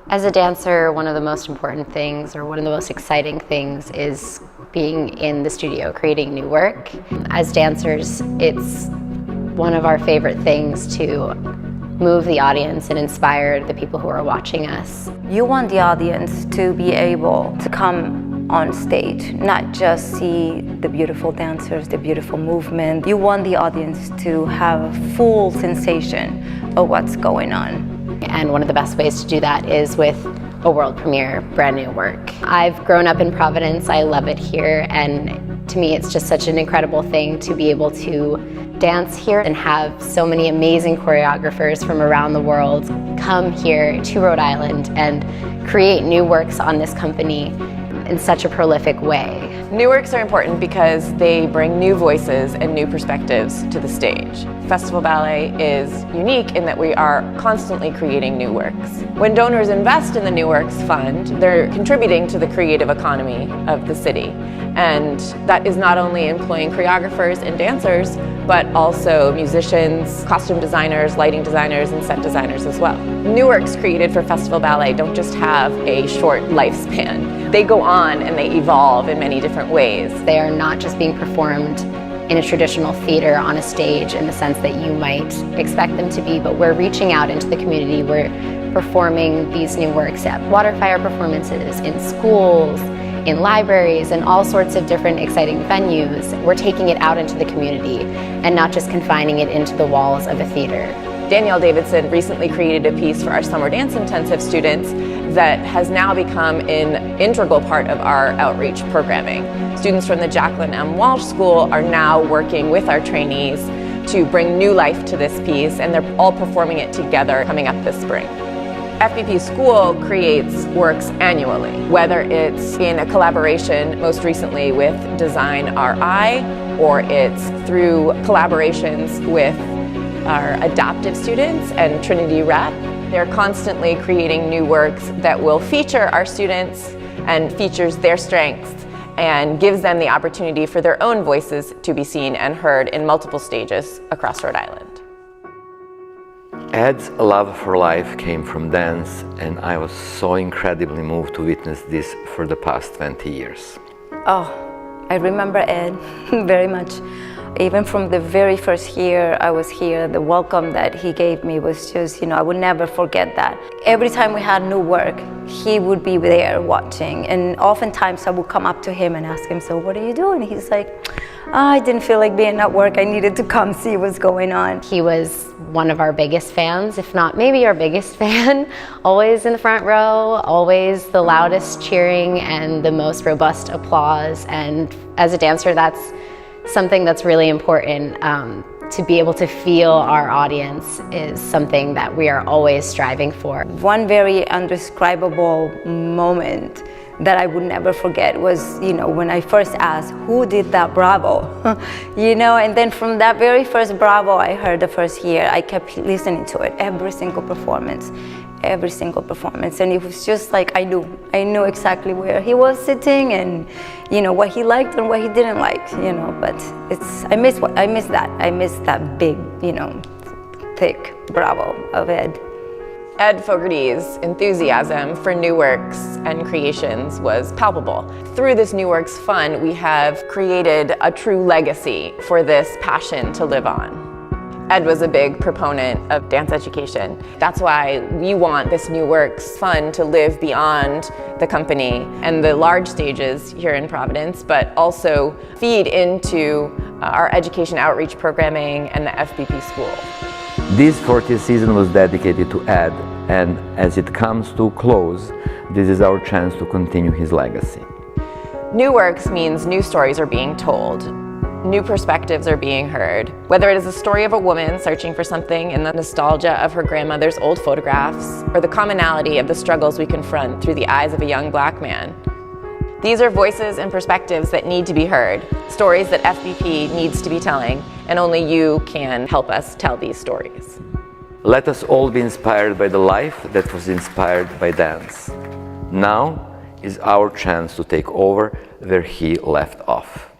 As a dancer, one of the most important things, or one of the most exciting things, is being in the studio, creating new work. As dancers, it's one of our favorite things to move the audience and inspire the people who are watching us. You want the audience to be able to come on stage, not just see the beautiful dancers, the beautiful movement. You want the audience to have a full sensation of what's going on. And one of the best ways to do that is with a world premiere, brand new work. I've grown up in Providence, I love it here, and to me it's just such an incredible thing to be able to dance here and have so many amazing choreographers from around the world come here to Rhode Island and create new works on this company in such a prolific way. New works are important because they bring new voices and new perspectives to the stage. Festival Ballet is unique in that we are constantly creating new works. When donors invest in the New Works Fund, they're contributing to the creative economy of the city. And that is not only employing choreographers and dancers, but also musicians, costume designers, lighting designers, and set designers as well. New works created for Festival Ballet don't just have a short lifespan. They go on and they evolve in many different ways. They are not just being performed in a traditional theater on a stage in the sense that you might expect them to be, but we're reaching out into the community. We're performing these new works at water fire performances, in schools, in libraries, and all sorts of different exciting venues. We're taking it out into the community and not just confining it into the walls of a theater. Danielle Davidson recently created a piece for our summer dance intensive students that has now become an integral part of our outreach programming. Students from the Jacqueline M. Walsh School are now working with our trainees to bring new life to this piece, and they're all performing it together coming up this spring. FBP School creates works annually, whether it's in a collaboration, most recently with Design RI, or it's through collaborations with our adaptive students and Trinity Rep. They're constantly creating new works that will feature our students and features their strengths and gives them the opportunity for their own voices to be seen and heard in multiple stages across Rhode Island. Ed's love for life came from dance, and I was so incredibly moved to witness this for the past 20 years. Oh, I remember Ed very much. Even from the very first year I was here, the welcome that he gave me was just, I would never forget that. Every time we had new work, he would be there watching, and oftentimes I would come up to him and ask him, so what are you doing? He's like, I didn't feel like being at work, I needed to come see what's going on. He was one of our biggest fans, if not maybe our biggest fan. Always in the front row, always the loudest cheering and the most robust applause. And as a dancer, that's something that's really important. To be able to feel our audience is something that we are always striving for. One very undescribable moment that I would never forget was, when I first asked, who did that bravo? And then from that very first bravo I heard the first year, I kept listening to it, every single performance. And it was just like I knew exactly where he was sitting and, what he liked and what he didn't like, but I miss that big, thick bravo of Ed. Ed Fogarty's enthusiasm for new works and creations was palpable. Through this New Works Fund, we have created a true legacy for this passion to live on. Ed was a big proponent of dance education. That's why we want this New Works Fund to live beyond the company and the large stages here in Providence, but also feed into our education outreach programming and the FBP School. This 40th season was dedicated to Ed, and as it comes to close, this is our chance to continue his legacy. New works means new stories are being told. New perspectives are being heard. Whether it is the story of a woman searching for something in the nostalgia of her grandmother's old photographs, or the commonality of the struggles we confront through the eyes of a young Black man. These are voices and perspectives that need to be heard, stories that FBP needs to be telling, and only you can help us tell these stories. Let us all be inspired by the life that was inspired by dance. Now is our chance to take over where he left off.